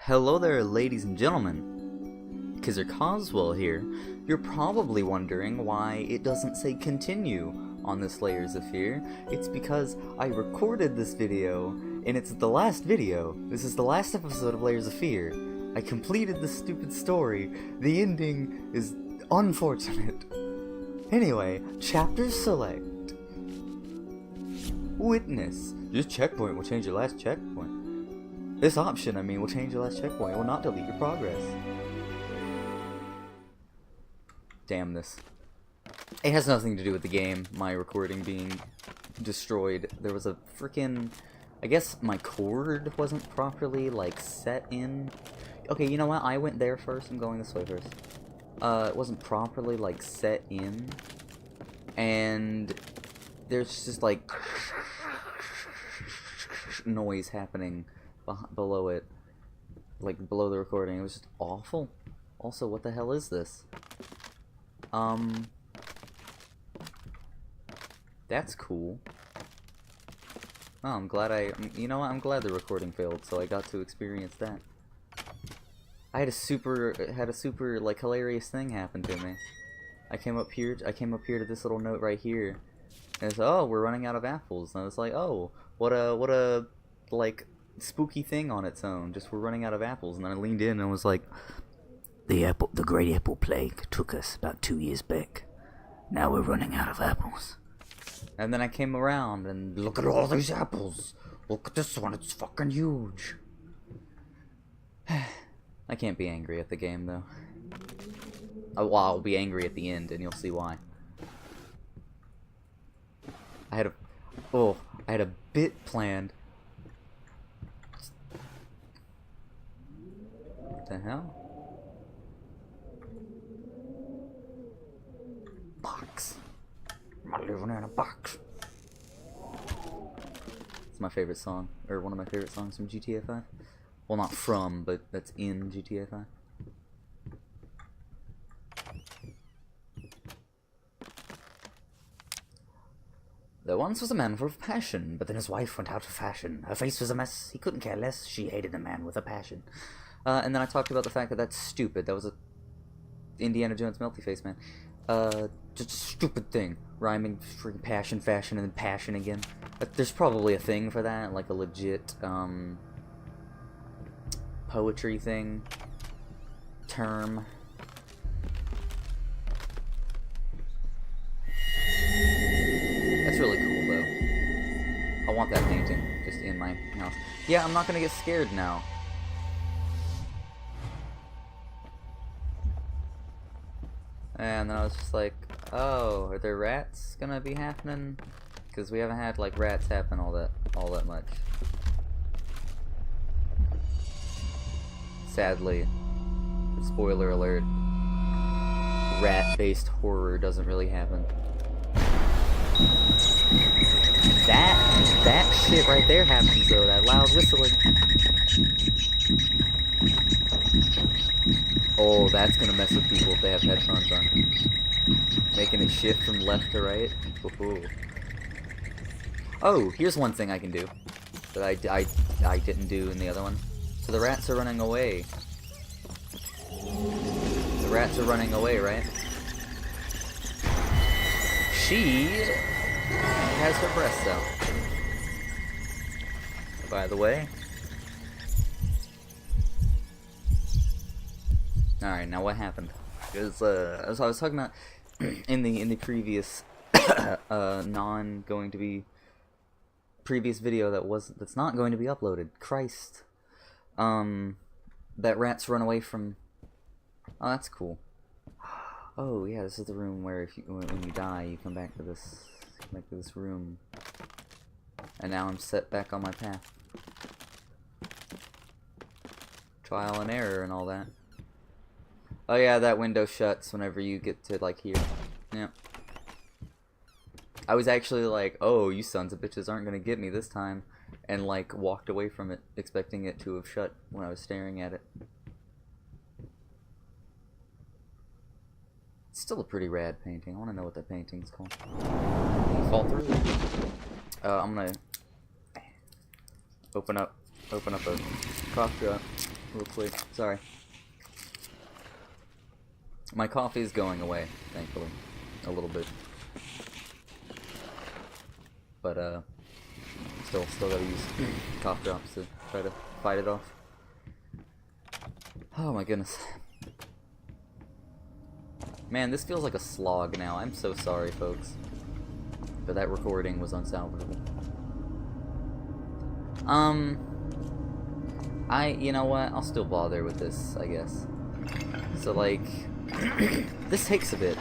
Hello there, ladies and gentlemen. Kizzer Coswell here. You're probably wondering why it doesn't say continue on this Layers of Fear. It's because I recorded this video, and it's the last video. This is the last episode of Layers of Fear. I completed this stupid story. The ending is unfortunate. Anyway, chapter select. Witness. This checkpoint will change your last checkpoint. This option, will change your last checkpoint. It will not delete your progress. Damn this. It has nothing to do with the game, my recording being destroyed. There was a freaking... I guess my cord wasn't properly, set in. Okay, you know what? I went there first. I'm going this way first. It wasn't properly, set in. And there's just, noise happening below it, below the recording. It was just awful. Also, what the hell is this? That's cool. Oh, I'm glad you know what, I'm glad the recording failed, so I got to experience that. I had a super, hilarious thing happen to me. I came up here to this little note right here, and it's, oh, we're running out of apples, and I was like, oh, what a, spooky thing on its own, just we're running out of apples, and then I leaned in and was like, the Great Apple Plague took us about 2 years back. Now we're running out of apples. And then I came around and look at all these apples. Look at this one, it's fucking huge. I can't be angry at the game though. Well, I'll be angry at the end and you'll see why. I had a bit planned. What the hell? Box. I'm living in a box. It's my favorite song, or one of my favorite songs from GTA 5. Well, not from, but that's in GTA 5. There once was a man full of passion, but then his wife went out of fashion. Her face was a mess, he couldn't care less, she hated the man with a passion. And then I talked about the fact that that's stupid. That was a Indiana Jones melty face man. Just a stupid thing. Rhyming freaking passion, fashion, and then passion again. There's probably a thing for that, like a legit, poetry thing. Term. That's really cool, though. I want that painting just in my house. Yeah, I'm not gonna get scared now. And then I was just like, oh, are there rats gonna be happening? Because we haven't had rats happen all that much. Sadly, spoiler alert, rat-based horror doesn't really happen. That shit right there happens though, that loud whistling. Oh, that's gonna mess with people if they have headphones on. Making it shift from left to right. Ooh. Oh, here's one thing I can do that I didn't do in the other one. So the rats are running away. The rats are running away, right? She has her breasts out. By the way. Alright, now what happened? Because, as I was talking about in the previous previous video that's not going to be uploaded. Christ. That rats run away from. Oh, that's cool. Oh yeah, this is the room where when you die, you come back to this room. And now I'm set back on my path. Trial and error and all that. Oh yeah, that window shuts whenever you get to here. Yep. I was actually like, oh, you sons of bitches aren't gonna get me this time, and walked away from it, expecting it to have shut when I was staring at it. It's still a pretty rad painting. I want to know what that painting's called. Can you fall through? I'm gonna open up a cough drop. real quick. Sorry. My coffee is going away, thankfully. A little bit. But, still gotta use cough drops to try to fight it off. Oh my goodness. Man, this feels like a slog now. I'm so sorry, folks. But that recording was unsalvageable. You know what? I'll still bother with this, I guess. So, like, this takes a bit.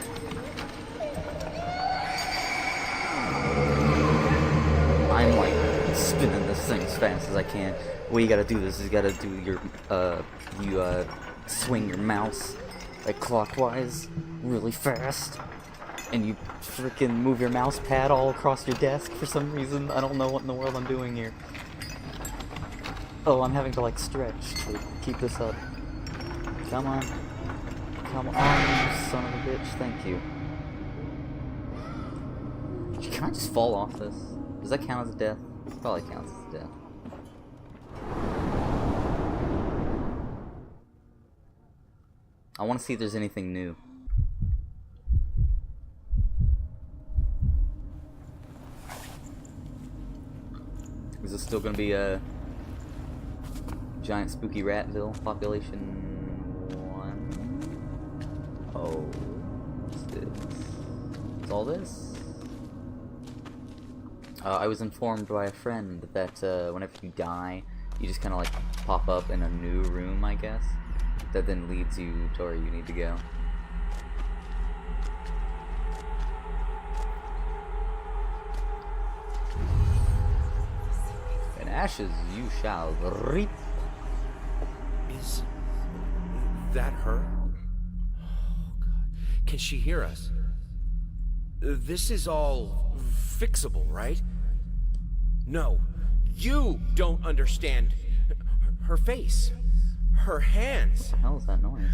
I'm, like, spinning this thing as fast as I can. What you gotta do is you gotta do your, swing your mouse, like, clockwise, really fast. And you freaking move your mouse pad all across your desk for some reason. I don't know what in the world I'm doing here. Oh, I'm having to, like, stretch to keep this up. Come on. Come on, you son of a bitch. Thank you. Can I just fall off this? Does that count as a death? It probably counts as a death. I want to see if there's anything new. Is this still gonna be a giant spooky ratville population 1? Oh, what's this? What's all this? I was informed by a friend that whenever you die, you just kind of like pop up in a new room, I guess, that then leads you to where you need to go. In ashes you shall reap. Is that her? Oh, God. Can she hear us? This is all fixable, right? No, you don't understand. Her face, her hands. What the hell is that noise?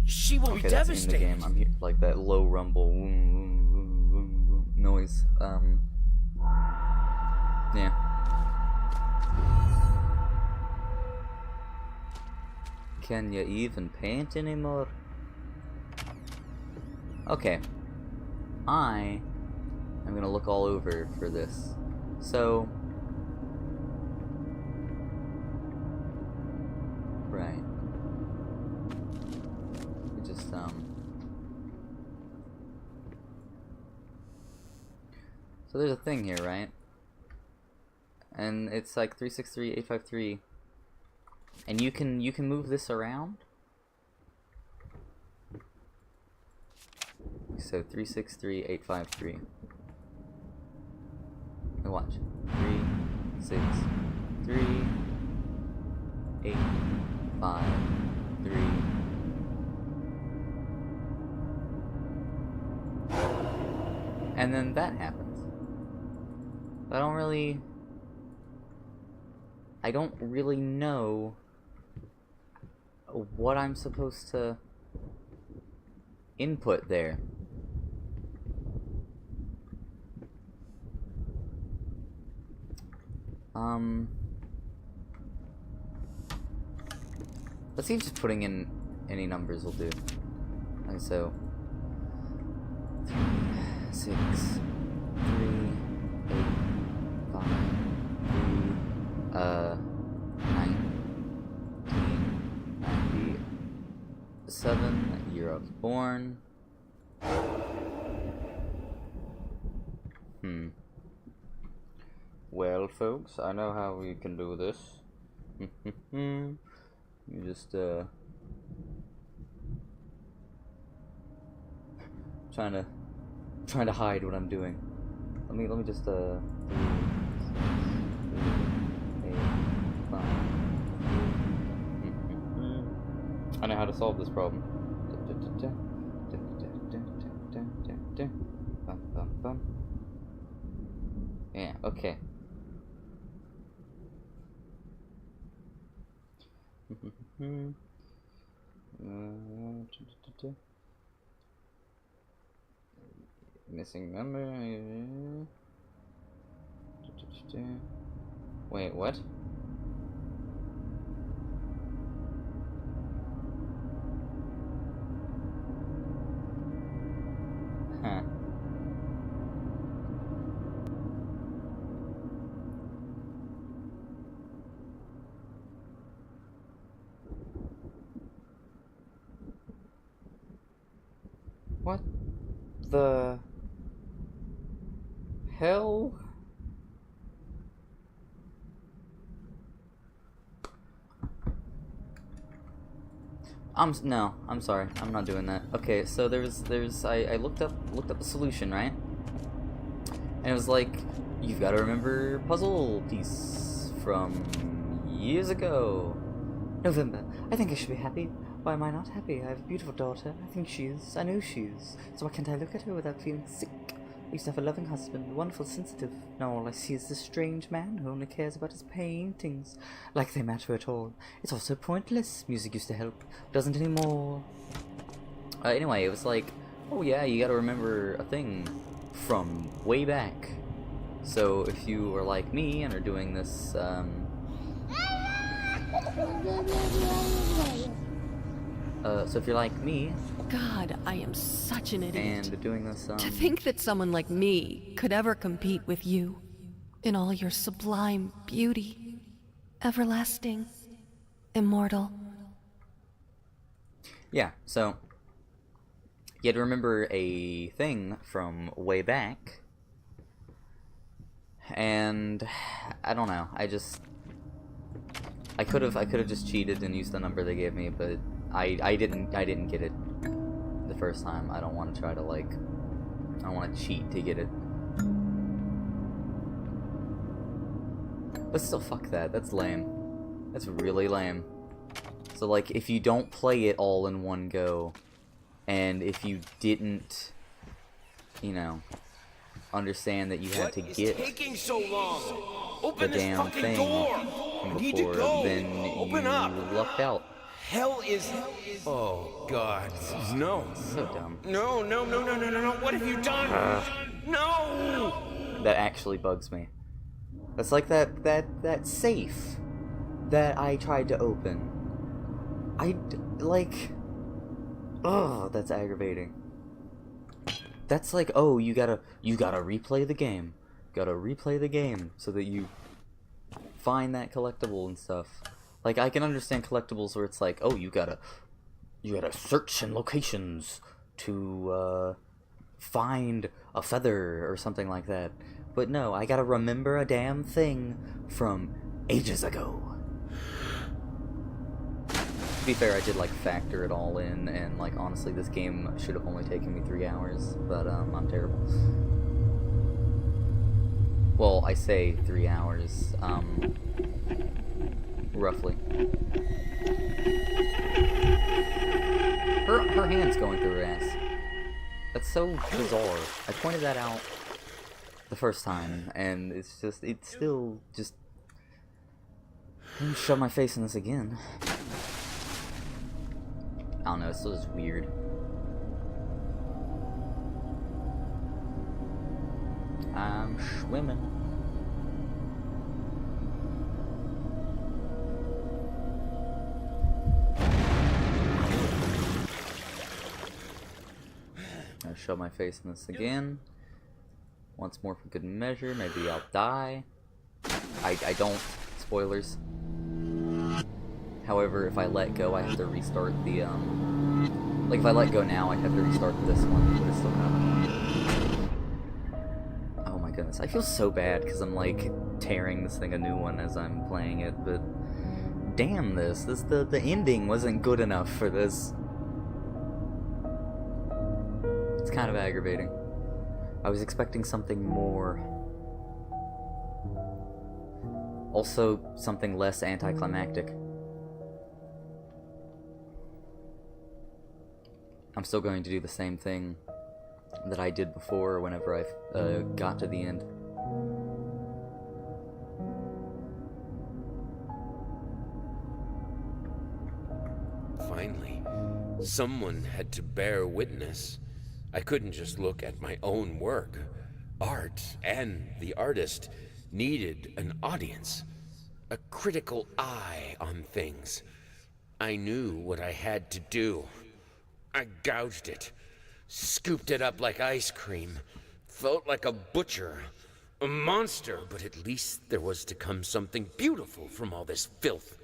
She will be devastated. In the game. I'm hearing like that low rumble noise. Yeah. Can you even paint anymore? Okay. I am gonna look all over for this. So, right. Just so there's a thing here, right? And it's like 363, 853, and you can move this around. So 363, 853. Now watch. 3, 6, 3, 8, 5, 3. And then that happens. I don't really know what I'm supposed to input there. Let's see if just putting in any numbers will do. Okay, so 3, 6, 3, 8, 5, 3, 1997. Year I was born. Well, folks, I know how we can do this. You just trying to hide what I'm doing. Let me just 3, 6, 3, 8, 5. I know how to solve this problem. Yeah, okay. Missing number. Wait, what? What the hell? No, I'm sorry. I'm not doing that. Okay, so I looked up a solution, right? And it was like, you've got to remember puzzle piece from years ago. November. I think I should be happy. Why am I not happy? I have a beautiful daughter. I think she is. I know she is. So why can't I look at her without feeling sick? I used to have a loving husband, wonderful, sensitive. Now all I see is this strange man who only cares about his paintings. Like they matter at all. It's all so pointless. Music used to help. Doesn't anymore. Anyway, it was like, oh yeah, you gotta remember a thing from way back. So if you are like me and are doing this, so if you're like me, God, I am such an idiot. and doing this, To think that someone like me could ever compete with you in all your sublime beauty, everlasting, immortal. yeah, so you had to remember a thing from way back, and I don't know, I could have just cheated and used the number they gave me, but I didn't get it the first time. I don't want to try to I don't want to cheat to get it. But still, fuck that. That's lame. That's really lame. So like, if you don't play it all in one go, and if you didn't, you know, understand that you had to get taking so long? the Open this damn fucking thing door. I need to before, go. then Open you up. lucked out. Hell is. Oh God, no. So dumb. No. What have you done? No. That actually bugs me. That's like that safe that I tried to open. Ugh, that's aggravating. That's like, oh, you gotta replay the game. Gotta replay the game so that you find that collectible and stuff. Like, I can understand collectibles where it's like, oh, you gotta search in locations to find a feather or something like that. But no, I gotta remember a damn thing from ages ago. To be fair, I did factor it all in, and honestly, this game should have only taken me 3 hours, but I'm terrible. Well, I say 3 hours, roughly. Her hand's going through her ass. That's so bizarre. I pointed that out the first time, and it's still just... I'm gonna shove my face in this again. I don't know, it's still just weird. I'm swimming. I'll shove my face in this again. Once more for good measure. Maybe I'll die. I don't. Spoilers. However, if I let go, I have to restart the, if I let go now, I have to restart this one, but it's still kind of... Oh my goodness, I feel so bad, because I'm, tearing this thing a new one as I'm playing it, but... Damn the ending wasn't good enough for this. It's kind of aggravating. I was expecting something more. Also, something less anticlimactic. I'm still going to do the same thing that I did before whenever I got to the end. Finally, someone had to bear witness. I couldn't just look at my own work. Art and the artist needed an audience, a critical eye on things. I knew what I had to do. I gouged it, scooped it up like ice cream, felt like a butcher, a monster, but at least there was to come something beautiful from all this filth.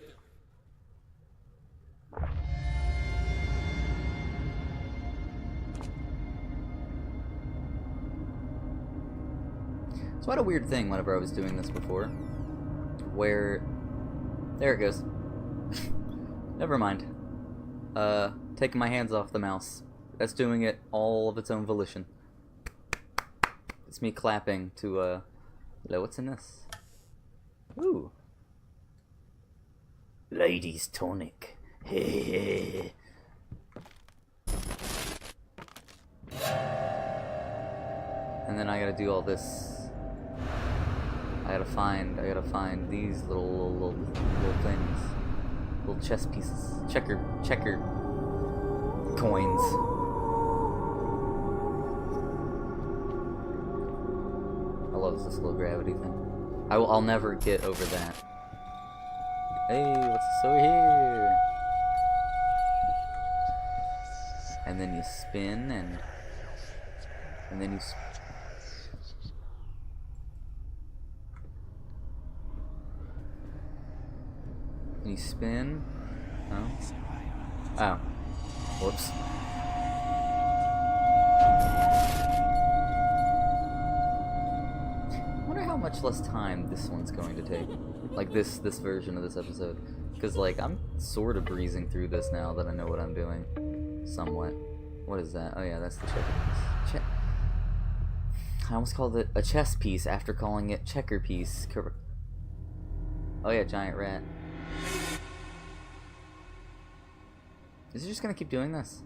quite a weird thing whenever I was doing this before, where... There it goes. Never mind. Taking my hands off the mouse. That's doing it all of its own volition. It's me clapping to, what's in this? Ooh. Ladies tonic. Hey. And then I gotta do all this. I gotta find these little things. Little chess pieces. Checker coins. I love this little gravity thing. I'll never get over that. Hey, what's this over here? And then you spin and then you and you spin. Oh. Whoops. I wonder how much less time this one's going to take. Like this version of this episode. Because, like, I'm sort of breezing through this now that I know what I'm doing. Somewhat. What is that? Oh yeah, that's the checker piece. I almost called it a chess piece after calling it checker piece. Oh yeah, giant rat. Is he just gonna keep doing this?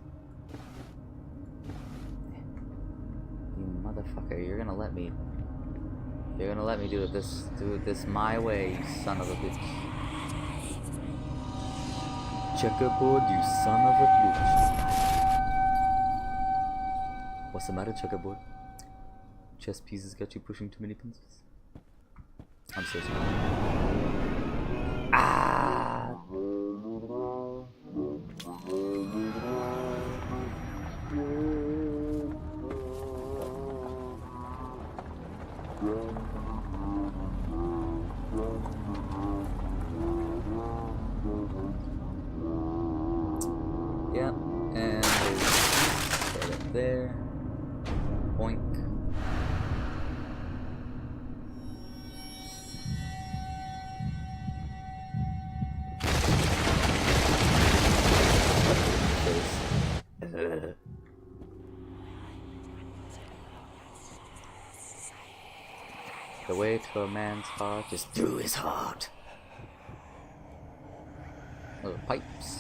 You motherfucker, you're gonna let me do it this my way, you son of a bitch. Checkerboard, you son of a bitch. What's the matter, checkerboard? Chess pieces got you pushing too many pencils? I'm so sorry. Ah! Yep, and there's right up there. Boink. The way to a man's heart is through his heart. Little pipes.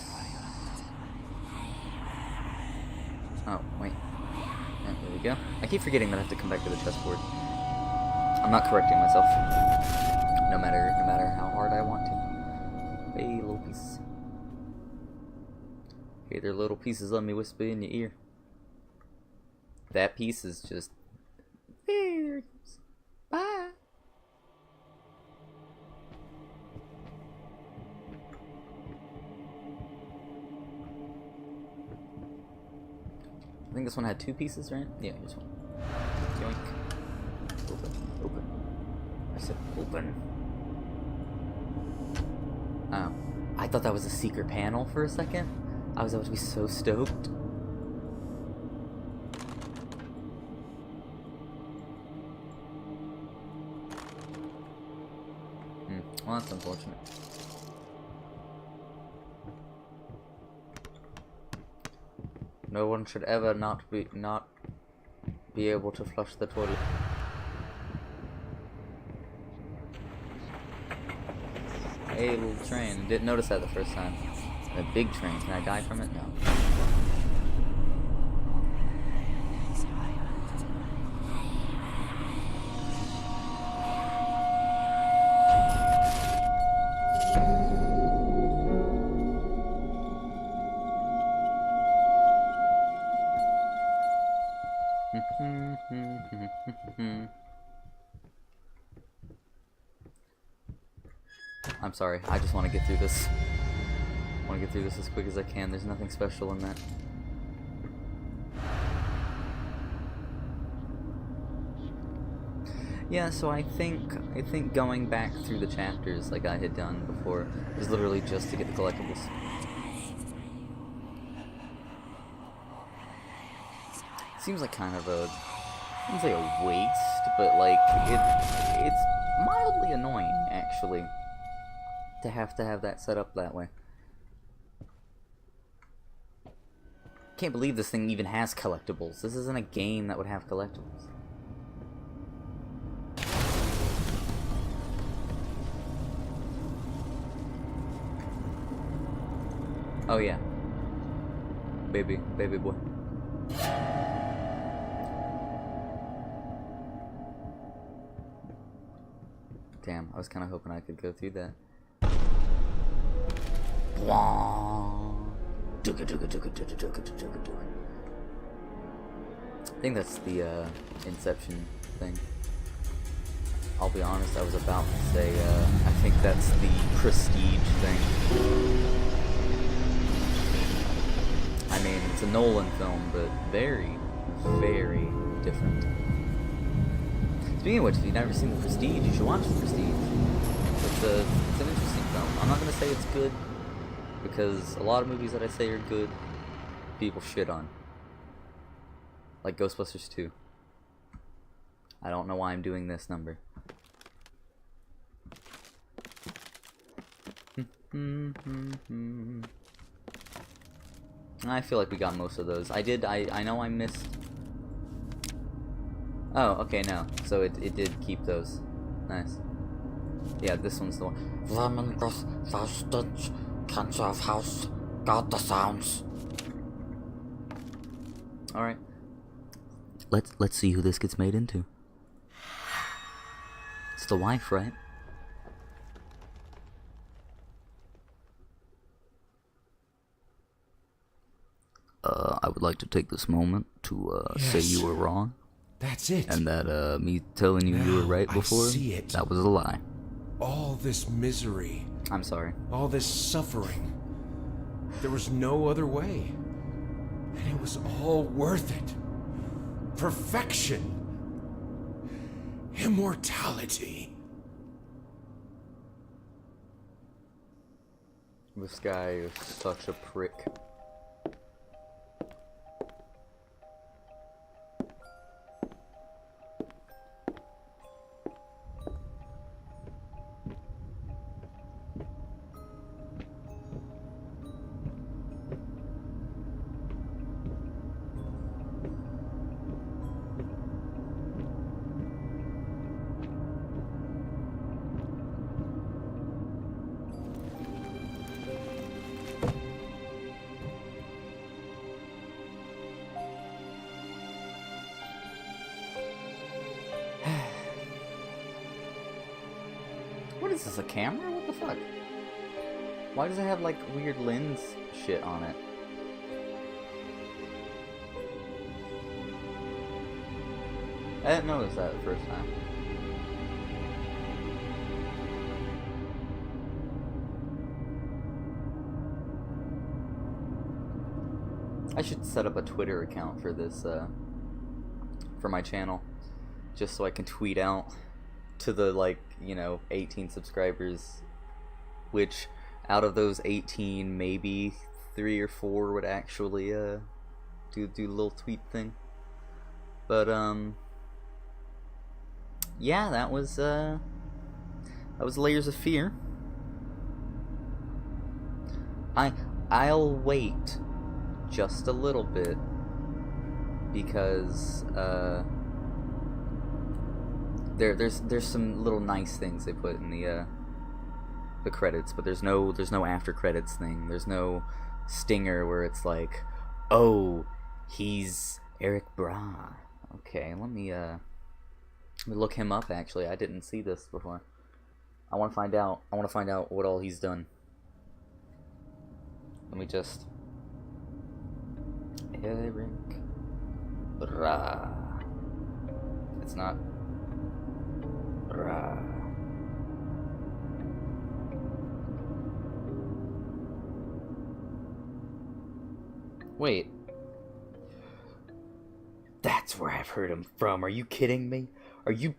Oh, wait. Yeah, there we go. I keep forgetting that I have to come back to the chessboard. I'm not correcting myself. No matter how hard I want to. Hey, little piece. Hey, there, little pieces. Let me whisper in your ear. That piece is just... Hey, there it goes. Bye. I think this one had 2 pieces, right? Yeah, here's one. Yoink. Open. I said open. Oh. I thought that was a secret panel for a second. I was about to be so stoked. Well, that's unfortunate. No one should ever not be able to flush the toilet. Hey, little train. Didn't notice that the first time. A big train. Can I die from it? No. I'm sorry, I just want to get through this. I want to get through this as quick as I can. There's nothing special in that. Yeah, so I think going back through the chapters like I had done before is literally just to get the collectibles. Seems like kind of a I wouldn't say a waste, but like it's mildly annoying actually to have that set up that way. Can't believe this thing even has collectibles. This isn't a game that would have collectibles. Oh yeah. Baby boy. Damn, I was kind of hoping I could go through that. I think that's the Inception thing. I'll be honest, I was about to say, I think that's the Prestige thing. I mean, it's a Nolan film, but very, very different. Speaking of which, if you've never seen The Prestige, you should watch The Prestige. It's an interesting film. I'm not going to say it's good, because a lot of movies that I say are good, people shit on. Like Ghostbusters 2. I don't know why I'm doing this number. I feel like we got most of those. I know I missed... Oh, okay, no. So it did keep those. Nice. Yeah, this one's the one. Vermingrowth, Faustich, cancer of house, got the sounds. Alright. Let's see who this gets made into. It's the wife, right? I would like to take this moment to say Yes. you were wrong. That's it. And that me telling you you were Now right I before, see it. that was a lie. All this misery, I'm sorry. all this suffering. There was no other way. And it was all worth it. Perfection. Immortality. This guy is such a prick. What is this, a camera? What the fuck? Why does it have like weird lens shit on it? I didn't notice that the first time. I should set up a Twitter account for this, for my channel, just so I can tweet out to the, like, you know, 18 subscribers, which out of those 18, maybe 3 or 4 would actually, do the little tweet thing. But, yeah, that was Layers of Fear. I'll wait just a little bit, because there's some little nice things they put in the credits, but there's no after credits thing. There's no stinger where it's like, oh, he's Eric Bra. Okay, let me look him up. Actually, I didn't see this before. I want to find out what all he's done. Let me just Eric Bra. It's not Bra. Wait. That's where I've heard him from. Are you kidding me? Are you...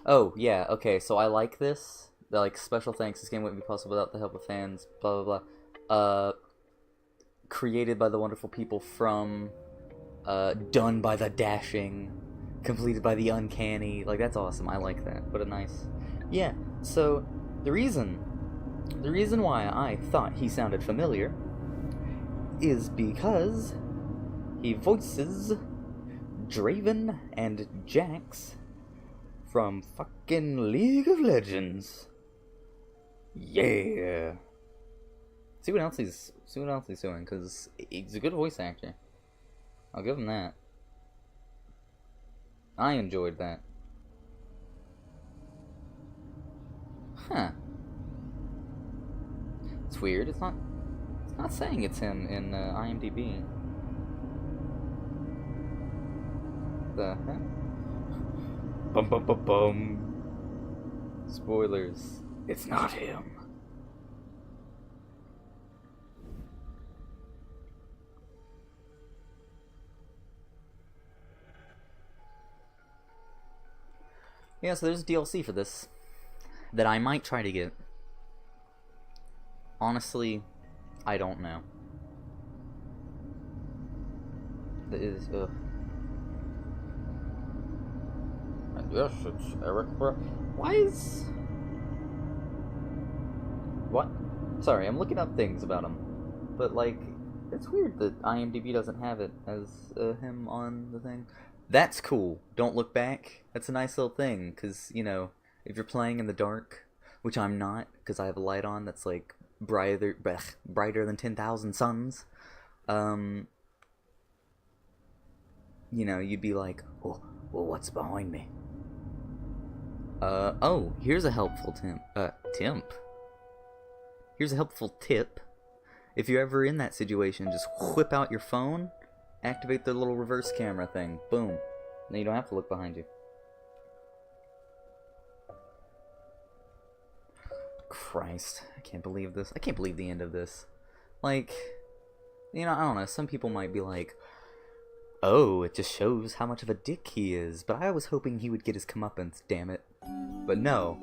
Oh, yeah, okay, so I like this. They're like, special thanks, this game wouldn't be possible without the help of fans, blah, blah, blah. Created by the wonderful people from done by the dashing, completed by the uncanny. Like, that's awesome. I like that. What a nice... Yeah, so the reason why I thought he sounded familiar is because he voices Draven and Jax from fucking League of Legends. Yeah. See what else he's doing, because he's a good voice actor. I'll give him that. I enjoyed that. Huh. It's weird. It's not saying it's him in IMDb. The heck? Bum bum bum bum. Spoilers. It's not him. Yeah, so there's DLC for this that I might try to get. Honestly, I don't know. That is, yes, it's Eric Why is... What? Sorry, I'm looking up things about him. But, like, it's weird that IMDb doesn't have it as him on the thing. That's cool. Don't look back. That's a nice little thing, because, you know, if you're playing in the dark, which I'm not, because I have a light on that's, like, brighter than 10,000 suns, you know, you'd be like, Well, what's behind me? Oh, here's a helpful Here's a helpful tip. If you're ever in that situation, just whip out your phone, activate the little reverse camera thing. Boom. Then you don't have to look behind you. Christ. I can't believe this. I can't believe the end of this. Like, you know, I don't know. Some people might be like, oh, it just shows how much of a dick he is. But I was hoping he would get his comeuppance, damn it. But no.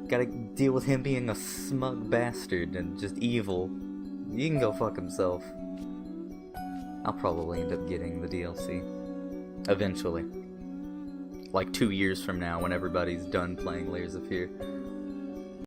Gotta deal with him being a smug bastard and just evil. He can go fuck himself. I'll probably end up getting the DLC. Eventually. Like 2 years from now when everybody's done playing Layers of Fear.